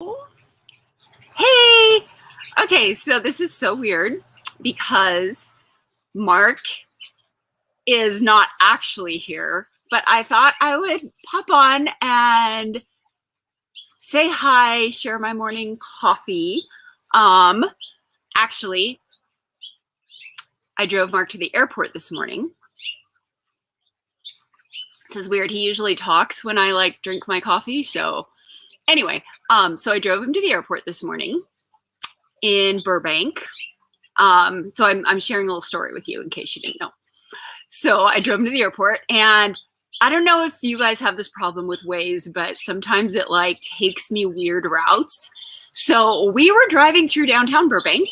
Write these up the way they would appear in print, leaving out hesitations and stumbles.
Hey! Okay, so this is so weird because Mark is not actually here, but I thought I would pop on and say hi, share my morning coffee. Actually, I drove Mark to the airport this morning. This is weird. He usually talks when I drink my coffee. So anyway, so I drove him to the airport this morning in Burbank. So I'm sharing a little story with you in case you didn't know. So I drove him to the airport, and I don't know if you guys have this problem with Waze, but sometimes it takes me weird routes. So we were driving through downtown Burbank,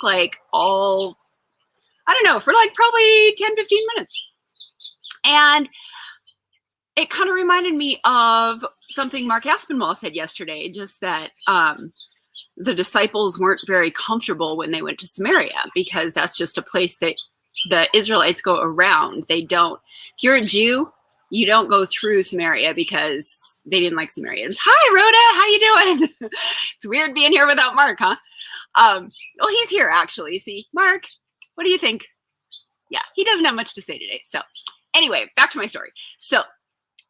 I don't know, for probably 10, 15 minutes. And it kind of reminded me of something Mark Aspinwall said yesterday, just that the disciples weren't very comfortable when they went to Samaria, because that's just a place that the Israelites go around. They don't. If you're a Jew, you don't go through Samaria because they didn't like Samaritans. Hi, Rhoda. How you doing? It's weird being here without Mark, huh? Well, he's here, actually. See, Mark, what do you think? Yeah, he doesn't have much to say today. So anyway, back to my story. So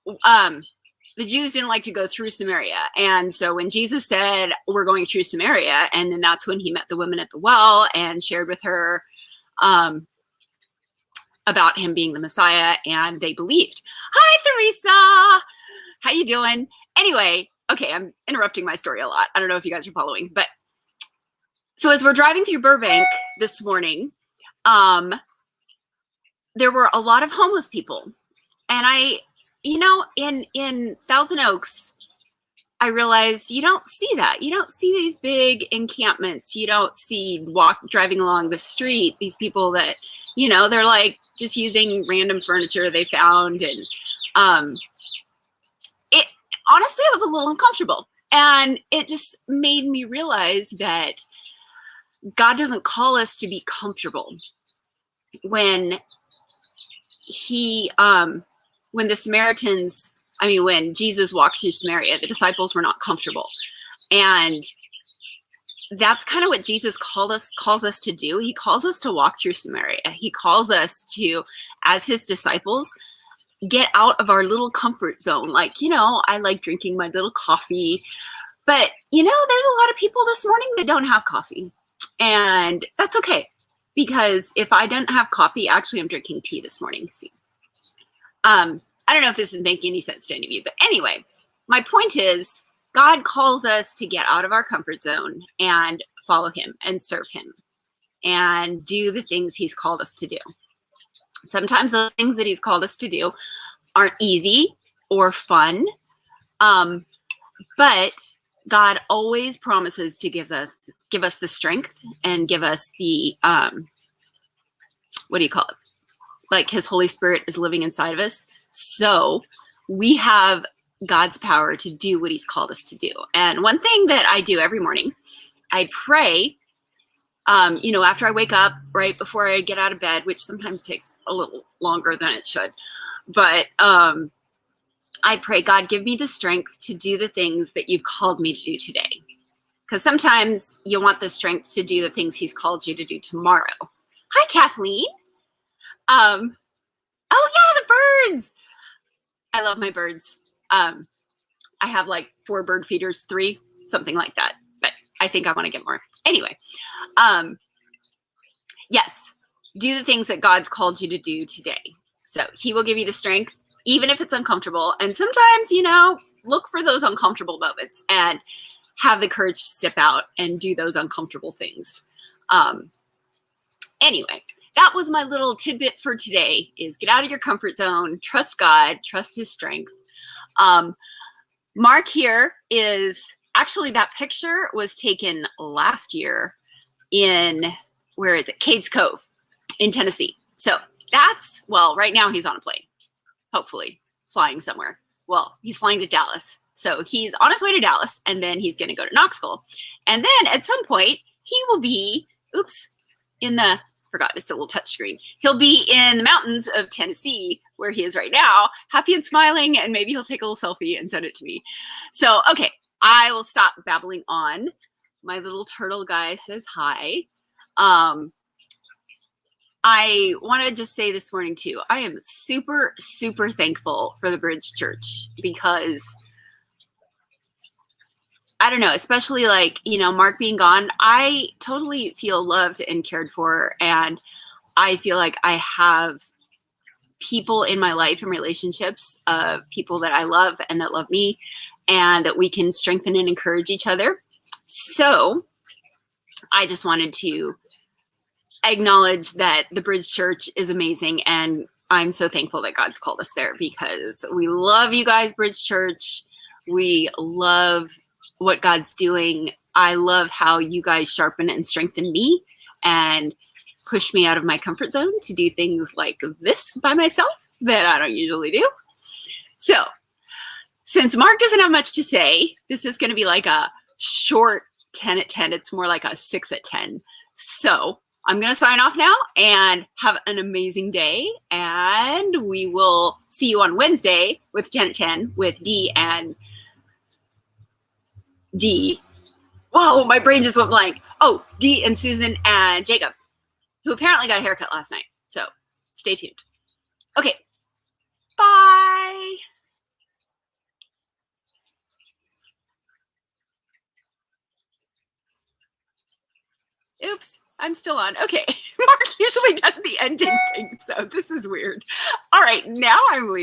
the Jews didn't like to go through Samaria. And so when Jesus said, we're going through Samaria, and then that's when he met the woman at the well and shared with her about him being the Messiah, and they believed. Hi, Theresa. How you doing? Anyway, okay, I'm interrupting my story a lot. I don't know if you guys are following, but so as we're driving through Burbank this morning, there were a lot of homeless people. And in Thousand Oaks, I realized you don't see that. You don't see these big encampments. You don't see driving along the street, these people that, they're just using random furniture they found. And it honestly, I was a little uncomfortable. And it just made me realize that God doesn't call us to be comfortable. When when Jesus walked through Samaria, the disciples were not comfortable. And that's kind of what Jesus calls us to do. He calls us to walk through Samaria. He calls us to, as his disciples, get out of our little comfort zone. I like drinking my little coffee, but there's a lot of people this morning that don't have coffee, and that's okay, because if I didn't have coffee, actually I'm drinking tea this morning. See, I don't know if this is making any sense to any of you, but anyway, my point is, God calls us to get out of our comfort zone and follow him and serve him and do the things he's called us to do. Sometimes those things that he's called us to do aren't easy or fun, but God always promises to give us the strength and give us the, what do you call it? His Holy Spirit is living inside of us. So we have God's power to do what he's called us to do. And one thing that I do every morning, I pray, after I wake up, right before I get out of bed, which sometimes takes a little longer than it should. But I pray, God, give me the strength to do the things that you've called me to do today. Because sometimes you want the strength to do the things he's called you to do tomorrow. Hi, Kathleen. Oh yeah, the birds. I love my birds. I have 4 bird feeders, 3, something like that. But I think I want to get more. Anyway, yes, do the things that God's called you to do today. So he will give you the strength, even if it's uncomfortable. And sometimes, look for those uncomfortable moments and have the courage to step out and do those uncomfortable things. Anyway, that was my little tidbit for today, is get out of your comfort zone, trust God, trust his strength. Mark here is, actually that picture was taken last year in, where is it? Cades Cove in Tennessee. So right now he's on a plane, hopefully flying somewhere. Well, he's flying to Dallas. So he's on his way to Dallas, and then he's going to go to Knoxville. And then at some point he will be, it's a little touch screen. He'll be in the mountains of Tennessee, where he is right now, happy and smiling, and maybe he'll take a little selfie and send it to me. So, okay, I will stop babbling on. My little turtle guy says hi. I want to just say this morning too, I am super, super thankful for the Bridge Church because I don't know, especially like, Mark being gone, I totally feel loved and cared for. And I feel like I have people in my life and relationships of people that I love and that love me and that we can strengthen and encourage each other. So I just wanted to acknowledge that the Bridge Church is amazing, and I'm so thankful that God's called us there because we love you guys, Bridge Church. We love what God's doing. I love how you guys sharpen and strengthen me and push me out of my comfort zone to do things like this by myself that I don't usually do. So since Mark doesn't have much to say, this is going to be like a short 10 at 10. It's more like a 6 at 10. So I'm going to sign off now and have an amazing day. And we will see you on Wednesday with 10 at 10 with Dee and Dee. Whoa, my brain just went blank. Oh, Dee and Susan and Jacob, who apparently got a haircut last night. So stay tuned. Okay, bye. Oops, I'm still on. Okay, Mark usually does the ending thing, so this is weird. All right, now I'm leaving.